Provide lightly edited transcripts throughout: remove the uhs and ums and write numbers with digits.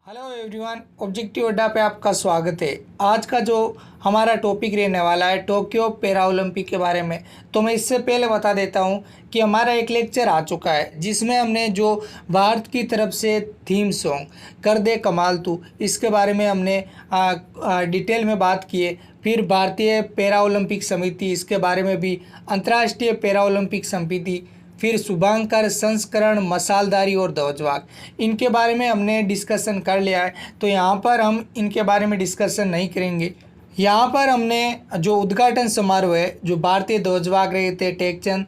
Hello everyone, objective अड्डा पे आपका स्वागत है। आज का जो हमारा टॉपिक रहने वाला है टोक्यो पैरा ओलंपिक के बारे में। तो मैं इससे पहले बता देता हूँ कि हमारा एक लेक्चर आ चुका है जिसमें हमने जो भारत की तरफ से थीम सॉन्ग कर दे कमाल तू, इसके बारे में हमने डिटेल में बात की है। फिर भारतीय पैरा ओलंपिक समिति, इसके बारे में भी, अंतर्राष्ट्रीय पैरा ओलंपिक समिति, फिर शुभांकर संस्करण, मसालदारी और ध्वजवाग, इनके बारे में हमने डिस्कशन कर लिया है। तो यहाँ पर हम इनके बारे में डिस्कशन नहीं करेंगे। यहाँ पर हमने जो उद्घाटन समारोह है, जो भारतीय ध्वजवाग रहे थे टेकचंद,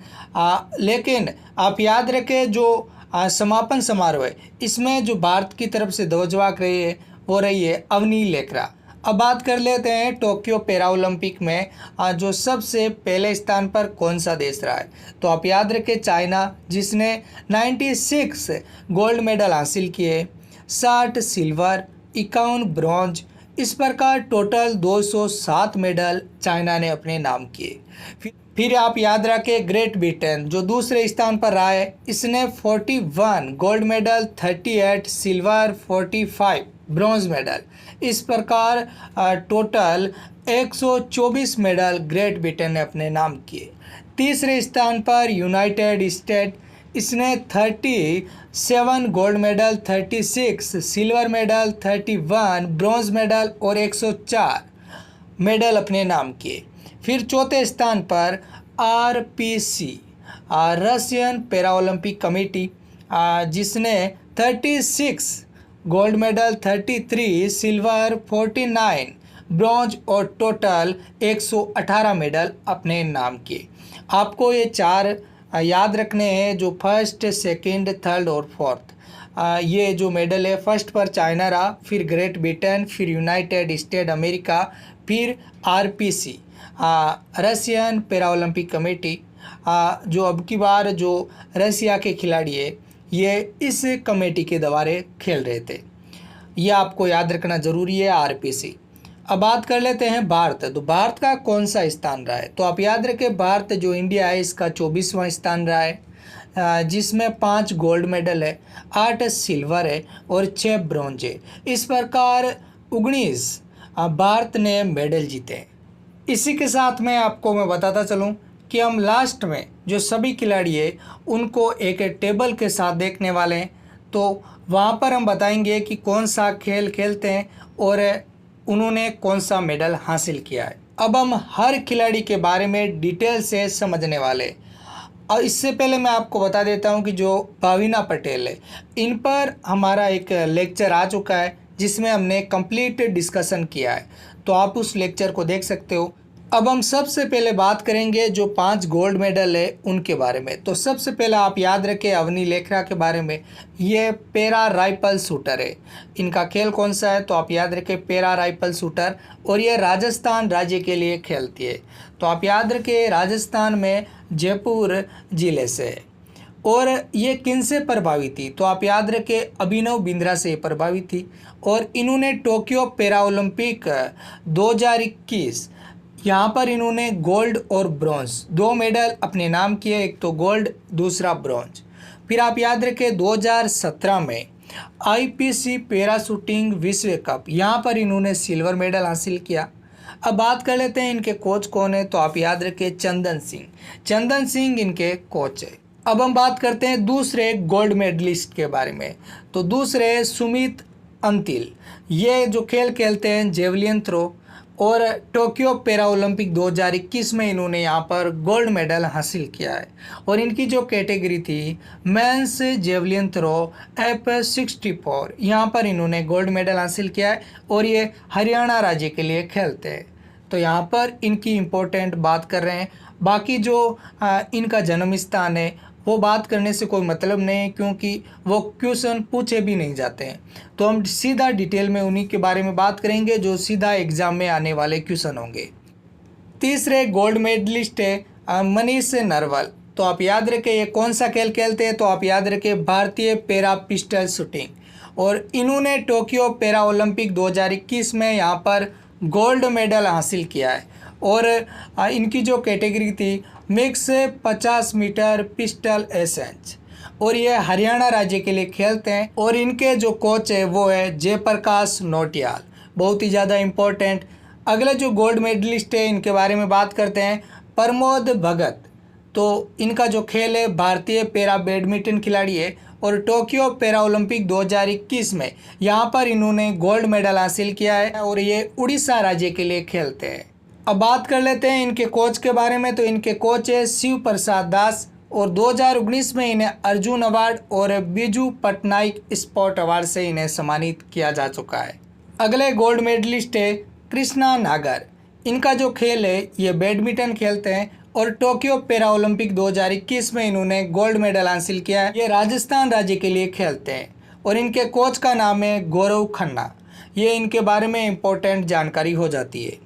लेकिन आप याद रखें जो समापन समारोह है इसमें जो भारत की तरफ से ध्वजवाग रही है वो रही है अवनी लेकरा। अब बात कर लेते हैं टोक्यो पैरा ओलंपिक में जो सबसे पहले स्थान पर कौन सा देश रहा है। तो आप याद रखें चाइना, जिसने 96 गोल्ड मेडल हासिल किए, 60 सिल्वर, 51 ब्रॉन्ज, इस प्रकार टोटल 207 मेडल चाइना ने अपने नाम किए। फिर आप याद रखें ग्रेट ब्रिटेन जो दूसरे स्थान पर रहा है, इसने 41 gold medal, 38 silver, 45 bronze medal, इस प्रकार टोटल 124 मेडल ग्रेट ब्रिटेन ने अपने नाम किए। तीसरे स्थान पर यूनाइटेड स्टेट, इसने 37 gold medal, 36 silver medal, 31 bronze medal और 104 मेडल अपने नाम किए। फिर चौथे स्थान पर RPC, Russian para Olympic committee, जिसने 36 गोल्ड मेडल, 33 सिल्वर, 49 ब्रॉन्ज और टोटल 118 मेडल अपने नाम किए। आपको ये चार याद रखने हैं, जो फर्स्ट, सेकंड, थर्ड और फोर्थ। ये जो मेडल है, फर्स्ट पर चाइना रहा, फिर ग्रेट ब्रिटेन, फिर यूनाइटेड स्टेट अमेरिका, फिर RPC, Russian para Olympic committee. जो अब की बार जो रसिया के खिलाड़ी है ये इस कमेटी के द्वारा खेल रहे थे, यह आपको याद रखना ज़रूरी है RPC। अब बात कर लेते हैं भारत। तो भारत का कौन सा स्थान रहा है। तो आप याद रखें भारत जो इंडिया है इसका 24वां स्थान रहा है, जिसमें 5 गोल्ड मेडल है, 8 सिल्वर है और 6 ब्रॉन्ज है। इस प्रकार 19 भारत ने मेडल जीते हैं। इसी के साथ में आपको मैं बताता चलूं कि हम लास्ट में जो सभी खिलाड़ी है उनको एक टेबल के साथ देखने वाले हैं। तो वहाँ पर हम बताएंगे कि कौन सा खेल खेलते हैं और उन्होंने कौन सा मेडल हासिल किया है। अब हम हर खिलाड़ी के बारे में डिटेल से समझने वाले हैं। और इससे पहले मैं आपको बता देता हूं कि जो भाविना पटेल है, इन पर हमारा एक लेक्चर आ चुका है जिसमें हमने कंप्लीट डिस्कशन किया है, तो आप उस लेक्चर को देख सकते हो। अब हम सबसे पहले बात करेंगे जो 5 गोल्ड मेडल है उनके बारे में। तो सबसे पहले आप याद रखें अवनी लेकरा के बारे में। ये पैरा राइफल शूटर है। इनका खेल कौन सा है। तो आप याद रखें पैरा राइफल शूटर, और ये राजस्थान राज्य के लिए खेलती है। तो आप याद रखें राजस्थान में जयपुर जिले से है। और ये किन से प्रभावित थी। तो आप याद रखें अभिनव बिंद्रा से प्रभावित थी। और इन्होंने टोक्यो पैरा ओलंपिक 2021 यहाँ पर इन्होंने गोल्ड और ब्रॉन्ज 2 मेडल अपने नाम किए, एक तो गोल्ड दूसरा ब्रॉन्ज। फिर आप याद रखें 2017 में IPC पैरा शूटिंग विश्व कप, यहाँ पर इन्होंने सिल्वर मेडल हासिल किया। अब बात कर लेते हैं इनके कोच कौन है। तो आप याद रखें चंदन सिंह इनके कोच है। अब हम बात करते हैं दूसरे गोल्ड मेडलिस्ट के बारे में। तो दूसरे सुमित अंतिल, ये जो खेल खेलते हैं जेवलिन थ्रो, और टोक्यो पैरा ओलंपिक 2021 में इन्होंने यहाँ पर गोल्ड मेडल हासिल किया है। और इनकी जो कैटेगरी थी मेंस जेवलिन थ्रो F64, यहाँ पर इन्होंने गोल्ड मेडल हासिल किया है और ये हरियाणा राज्य के लिए खेलते हैं। तो यहाँ पर इनकी इम्पोर्टेंट बात कर रहे हैं। बाकी जो इनका जन्म स्थान है वो बात करने से कोई मतलब नहीं है, क्योंकि वो क्वेश्चन पूछे भी नहीं जाते हैं। तो हम सीधा डिटेल में उन्हीं के बारे में बात करेंगे जो सीधा एग्जाम में आने वाले क्वेश्चन होंगे। तीसरे गोल्ड मेडलिस्ट है मनीष नरवल। तो आप याद रखें ये कौन सा खेल खेलते हैं। तो आप याद रखें भारतीय पैरा पिस्टल शूटिंग, और इन्होंने टोक्यो पैरा ओलंपिक 2021 में यहाँ पर गोल्ड मेडल हासिल किया है। और इनकी जो कैटेगरी थी मिक्स 50 मीटर पिस्टल एसेंच, और ये हरियाणा राज्य के लिए खेलते हैं और इनके जो कोच है वो है जयप्रकाश नोटियाल, बहुत ही ज़्यादा इम्पोर्टेंट। अगले जो गोल्ड मेडलिस्ट है इनके बारे में बात करते हैं, प्रमोद भगत। तो इनका जो खेल है भारतीय पैरा बैडमिंटन खिलाड़ी है और टोक्यो पैरा ओलंपिक 2021 में यहाँ पर इन्होंने गोल्ड मेडल हासिल किया है और ये उड़ीसा राज्य के लिए खेलते हैं। अब बात कर लेते हैं इनके कोच के बारे में। तो इनके कोच है शिव प्रसाद दास और 2019 में इन्हें अर्जुन अवार्ड और बिजू पटनायक स्पोर्ट अवार्ड से इन्हें सम्मानित किया जा चुका है। अगले गोल्ड मेडलिस्ट है कृष्णा नागर। इनका जो खेल है ये बैडमिंटन खेलते हैं और टोक्यो पैरा ओलंपिक 2021 में इन्होंने गोल्ड मेडल हासिल किया है। ये राजस्थान राज्य के लिए खेलते हैं और इनके कोच का नाम है गौरव खन्ना। ये इनके बारे में इम्पोर्टेंट जानकारी हो जाती है।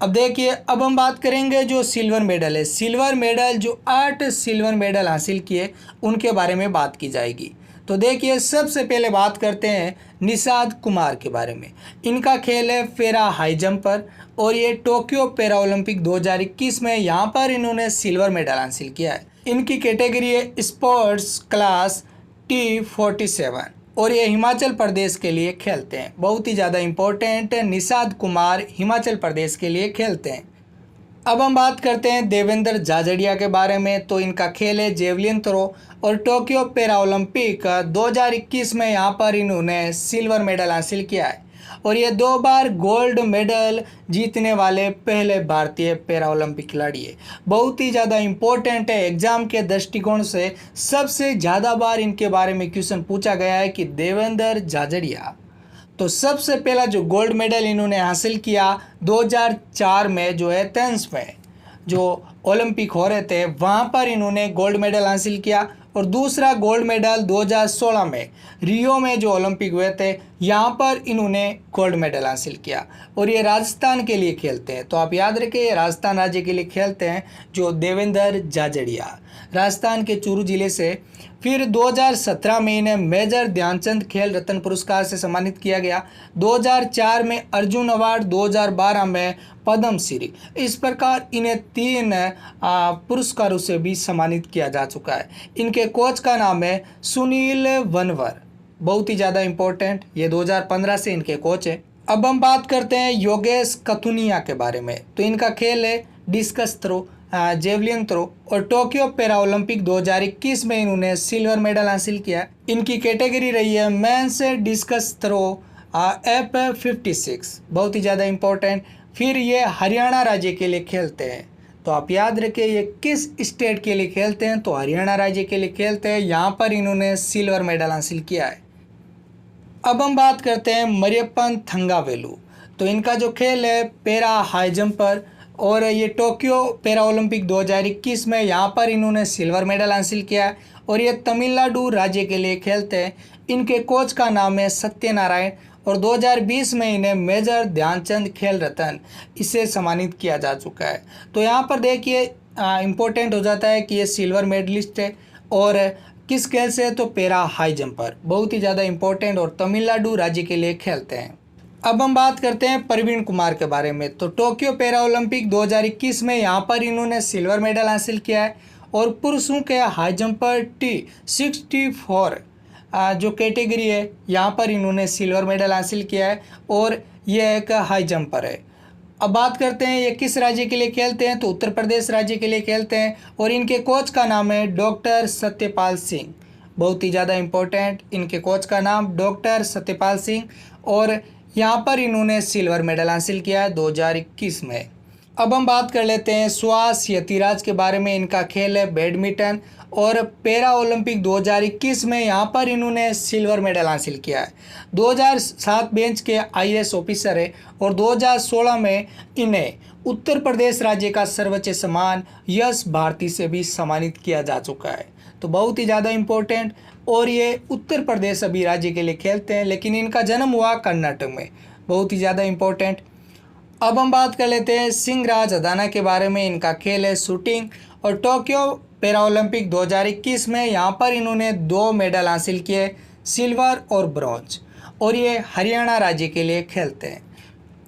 अब देखिए, अब हम बात करेंगे जो सिल्वर मेडल है। सिल्वर मेडल जो 8 सिल्वर मेडल हासिल किए उनके बारे में बात की जाएगी। तो देखिए, सबसे पहले बात करते हैं निषाद कुमार के बारे में। इनका खेल है पैरा हाई जंपर और ये टोक्यो पैरा ओलंपिक 2021 में यहाँ पर इन्होंने सिल्वर मेडल हासिल किया है। इनकी कैटेगरी है स्पोर्ट्स क्लास T47 और ये हिमाचल प्रदेश के लिए खेलते हैं। बहुत ही ज़्यादा इम्पोर्टेंट, निषाद कुमार हिमाचल प्रदेश के लिए खेलते हैं। अब हम बात करते हैं देवेंद्र झाझड़िया के बारे में। तो इनका खेल है जेवलिन थ्रो और टोक्यो पैरा ओलंपिक 2021 में यहाँ पर इन्होंने सिल्वर मेडल हासिल किया है और ये 2 बार गोल्ड मेडल जीतने वाले पहले भारतीय पैरा ओलंपिक खिलाड़ी है। बहुत ही ज़्यादा इम्पोर्टेंट है, एग्जाम के दृष्टिकोण से सबसे ज़्यादा बार इनके बारे में क्वेश्चन पूछा गया है कि देवेंद्र झाझड़िया। तो सबसे पहला जो गोल्ड मेडल इन्होंने हासिल किया 2004 में जो एथेंस में जो ओलंपिक हो रहे थे वहाँ पर इन्होंने गोल्ड मेडल हासिल किया और दूसरा गोल्ड मेडल 2016 में रियो में जो ओलंपिक हुए थे यहाँ पर इन्होंने गोल्ड मेडल हासिल किया और ये राजस्थान के लिए खेलते हैं। तो आप याद रखें, ये राजस्थान राज्य के लिए खेलते हैं जो देवेंद्र झाझड़िया, राजस्थान के चूरू जिले से। फिर 2017 में इन्हें मेजर ध्यानचंद खेल रत्न पुरस्कार से सम्मानित किया गया। 2004 में अर्जुन अवार्ड, 2012 में पद्म श्री। इस प्रकार इन्हें 3 पुरस्कारों से भी सम्मानित किया जा चुका है। इनके कोच का नाम है सुनील वनवर, बहुत ही ज़्यादा इम्पोर्टेंट, ये 2015 से इनके कोच है। अब हम बात करते हैं योगेश कथुनिया के बारे में। तो इनका खेल है डिस्कस थ्रो, जेवलिन थ्रो और टोक्यो पैरा ओलंपिक 2021 में इन्होंने सिल्वर मेडल हासिल किया। इनकी कैटेगरी रही है मेंस डिस्कस थ्रो F56, बहुत ही ज़्यादा इम्पोर्टेंट। फिर ये हरियाणा राज्य के लिए खेलते हैं। तो आप याद रखें ये किस स्टेट के लिए खेलते हैं, तो हरियाणा राज्य के लिए खेलते हैं। यहाँ पर इन्होंने सिल्वर मेडल हासिल किया है। अब हम बात करते हैं मरियप्पन थंगावेलु। तो इनका जो खेल है पैरा हाई जंपर और ये टोक्यो पैरा ओलंपिक 2021 में यहाँ पर इन्होंने सिल्वर मेडल हासिल किया और ये तमिलनाडु राज्य के लिए खेलते हैं। इनके कोच का नाम है सत्यनारायण और 2020 में इन्हें मेजर ध्यानचंद खेल रत्न इससे सम्मानित किया जा चुका है। तो यहाँ पर देखिए इम्पोर्टेंट हो जाता है कि ये सिल्वर मेडलिस्ट है और किस खेल से है, तो पैरा हाई जंपर, बहुत ही ज़्यादा इम्पोर्टेंट और तमिलनाडु राज्य के लिए खेलते हैं। अब हम बात करते हैं प्रवीण कुमार के बारे में। तो टोक्यो पैरा ओलंपिक 2021 में यहाँ पर इन्होंने सिल्वर मेडल हासिल किया है और पुरुषों के हाई जंपर T64 जो कैटेगरी है यहाँ पर इन्होंने सिल्वर मेडल हासिल किया है और ये एक हाई जंपर है। अब बात करते हैं ये किस राज्य के लिए खेलते हैं, तो उत्तर प्रदेश राज्य के लिए खेलते हैं और इनके कोच का नाम है डॉक्टर सत्यपाल सिंह, बहुत ही ज़्यादा इम्पोर्टेंट। इनके कोच का नाम डॉक्टर सत्यपाल सिंह और यहाँ पर इन्होंने सिल्वर मेडल हासिल किया है 2021 में। अब हम बात कर लेते हैं सुहास यतिराज के बारे में। इनका खेल है बैडमिंटन और पैरा ओलंपिक 2021 में यहाँ पर इन्होंने सिल्वर मेडल हासिल किया है। 2007 बेंच के IAS ऑफिसर है और 2016 में इन्हें उत्तर प्रदेश राज्य का सर्वोच्च सम्मान यश भारती से भी सम्मानित किया जा चुका है। तो बहुत ही ज़्यादा इम्पोर्टेंट और ये उत्तर प्रदेश अभी राज्य के लिए खेलते हैं, लेकिन इनका जन्म हुआ कर्नाटक में, बहुत ही ज़्यादा इम्पोर्टेंट। अब हम बात कर लेते हैं सिंहराज अदाना के बारे में। इनका खेल है शूटिंग और टोक्यो पैरा ओलंपिक 2021 में यहाँ पर इन्होंने 2 मेडल हासिल किए, सिल्वर और ब्रॉन्ज, और ये हरियाणा राज्य के लिए खेलते हैं।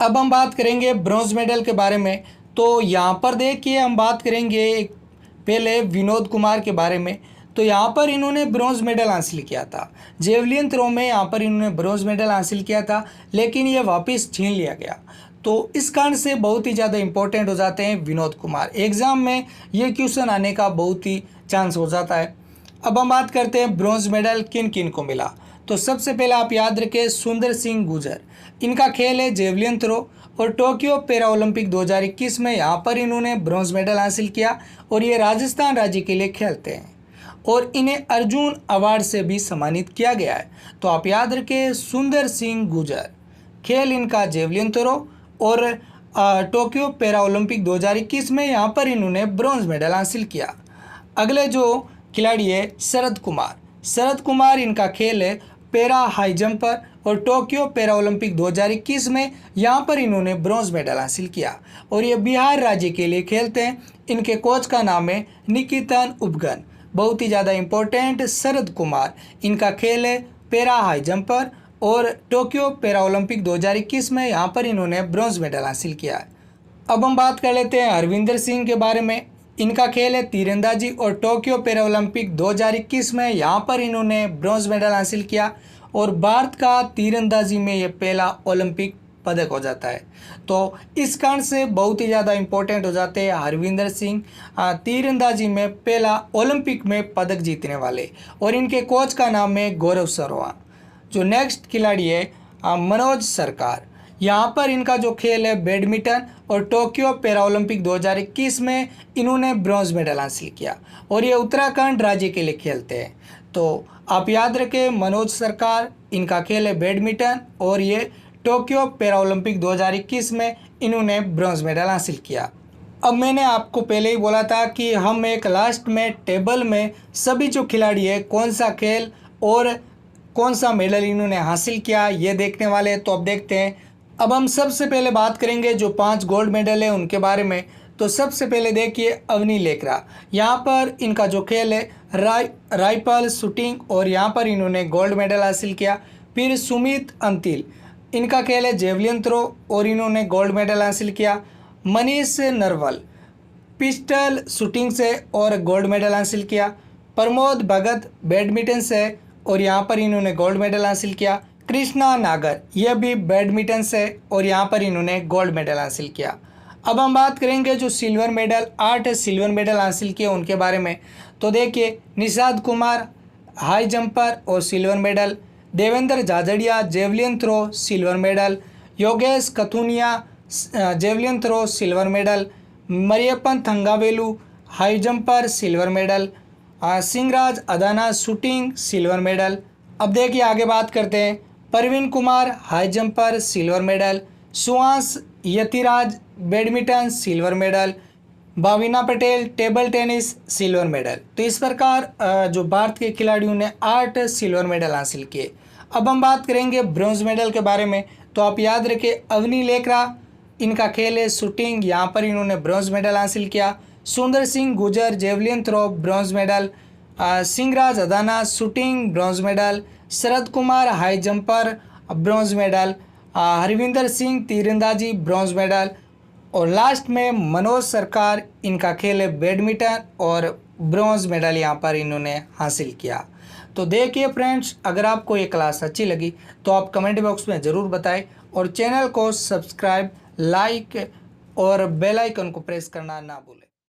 अब हम बात करेंगे ब्रॉन्ज मेडल के बारे में। तो यहाँ पर देखिए हम बात करेंगे पहले विनोद कुमार के बारे में। तो यहाँ पर इन्होंने ब्रॉन्ज मेडल हासिल किया था। जेवलिन थ्रो में यहाँ पर इन्होंने ब्रॉन्ज मेडल हासिल किया था, लेकिन ये वापस छीन लिया गया। तो इस कारण से बहुत ही ज़्यादा इंपॉर्टेंट हो जाते हैं विनोद कुमार। एग्ज़ाम में ये क्वेश्चन आने का बहुत ही चांस हो जाता है। अब हम बात करते हैं ब्रॉन्ज मेडल किन किन को मिला। तो सबसे पहले आप याद रखें सुंदर सिंह गुर्जर, इनका खेल है जेवलिन थ्रो और टोक्यो पैरा ओलंपिक 2021 में यहाँ पर इन्होंने ब्रॉन्ज मेडल हासिल किया और ये राजस्थान राज्य के लिए खेलते हैं और इन्हें अर्जुन अवार्ड से भी सम्मानित किया गया है। तो आप याद रखें सुंदर सिंह गुर्जर, खेल इनका जेवलिन थ्रो और टोक्यो पैरा ओलंपिक 2021 में यहाँ पर इन्होंने ब्रॉन्ज मेडल हासिल किया। अगले जो खिलाड़ी है शरद कुमार, शरद कुमार इनका खेल है पैरा हाई जंपर और टोक्यो पैरा ओलंपिक 2021 में यहाँ पर इन्होंने ब्रॉन्ज मेडल हासिल किया और ये बिहार राज्य के लिए खेलते हैं। इनके कोच का नाम है निकितन उपगन, बहुत ही ज़्यादा इम्पोर्टेंट। शरद कुमार, इनका खेल है पैरा हाई जंपर और टोक्यो पैरा ओलंपिक 2021 में यहाँ पर इन्होंने ब्रॉन्ज मेडल हासिल किया है। अब हम बात कर लेते हैं हरविंदर सिंह के बारे में। इनका खेल है तीरंदाजी और टोक्यो पैरा ओलंपिक 2021 में यहाँ पर इन्होंने ब्रॉन्ज मेडल हासिल किया और भारत का तीरंदाजी में ये पहला ओलंपिक पदक हो जाता है। तो इस कारण से बहुत ही ज़्यादा इम्पोर्टेंट हो जाते हैं हरविंदर सिंह, तीरंदाजी में पहला ओलंपिक में पदक जीतने वाले और इनके कोच का नाम है गौरव शर्मा। जो नेक्स्ट खिलाड़ी है मनोज सरकार, यहाँ पर इनका जो खेल है बैडमिंटन और टोक्यो पैरा ओलंपिक 2021 में इन्होंने ब्रॉन्ज मेडल हासिल किया और ये उत्तराखंड राज्य के लिए खेलते हैं। तो आप याद रखें मनोज सरकार, इनका खेल है बैडमिंटन और ये टोक्यो पैरा ओलंपिक 2021 में इन्होंने ब्रॉन्ज मेडल हासिल किया। अब मैंने आपको पहले ही बोला था कि हम एक लास्ट में टेबल में सभी जो खिलाड़ी है कौन सा खेल और कौन सा मेडल इन्होंने हासिल किया ये देखने वाले हैं। तो अब देखते हैं। अब हम सबसे पहले बात करेंगे जो 5 गोल्ड मेडल है उनके बारे में। तो सबसे पहले देखिए अवनी लेकरा, यहाँ पर इनका जो खेल है राइफल शूटिंग और यहाँ पर इन्होंने गोल्ड मेडल हासिल किया। फिर सुमित अंतिल, इनका खेल है जेवलिन थ्रो और इन्होंने गोल्ड मेडल हासिल किया। मनीष नरवल पिस्टल शूटिंग से और गोल्ड मेडल हासिल किया। प्रमोद भगत बैडमिंटन से और यहाँ पर इन्होंने गोल्ड मेडल हासिल किया। कृष्णा नागर, यह भी बैडमिंटन से और यहाँ पर इन्होंने गोल्ड मेडल हासिल किया। अब हम बात करेंगे जो सिल्वर मेडल 8 सिल्वर मेडल हासिल किए उनके बारे में। तो देखिए निषाद कुमार हाई जंपर और silver medal, Devendra Jhajharia javelin throw silver medal, Yogesh Kathuniya javelin throw silver medal, Mariyappan Thangavelu high jumper silver medal, Singhraj Adana shooting silver medal. अब देखिए आगे बात करते हैं। Praveen Kumar high jumper silver medal, Suhas Yathiraj badminton silver medal, Bhavina Patel table tennis silver medal. तो इस प्रकार जो भारत के खिलाड़ियों ने 8 सिल्वर मेडल हासिल किए। अब हम बात करेंगे ब्रॉन्ज मेडल के बारे में। तो आप याद रखें अवनी लेकरा, इनका खेल है शूटिंग, यहाँ पर इन्होंने ब्रॉन्ज मेडल हासिल किया। Sundar Singh Gurjar javelin throw bronze medal, Singhraj Adana shooting bronze medal, Sharad Kumar high jumper bronze medal, Harvinder Singh तीरंदाजी ब्रॉन्ज मेडल और लास्ट में मनोज सरकार, इनका खेल है बैडमिंटन और ब्रॉन्ज मेडल यहाँ पर इन्होंने हासिल किया। तो देखिए फ्रेंड्स, अगर आपको ये क्लास अच्छी लगी तो आप कमेंट बॉक्स में ज़रूर बताएं और चैनल को सब्सक्राइब, लाइक और बेल आइकन को प्रेस करना ना भूलें।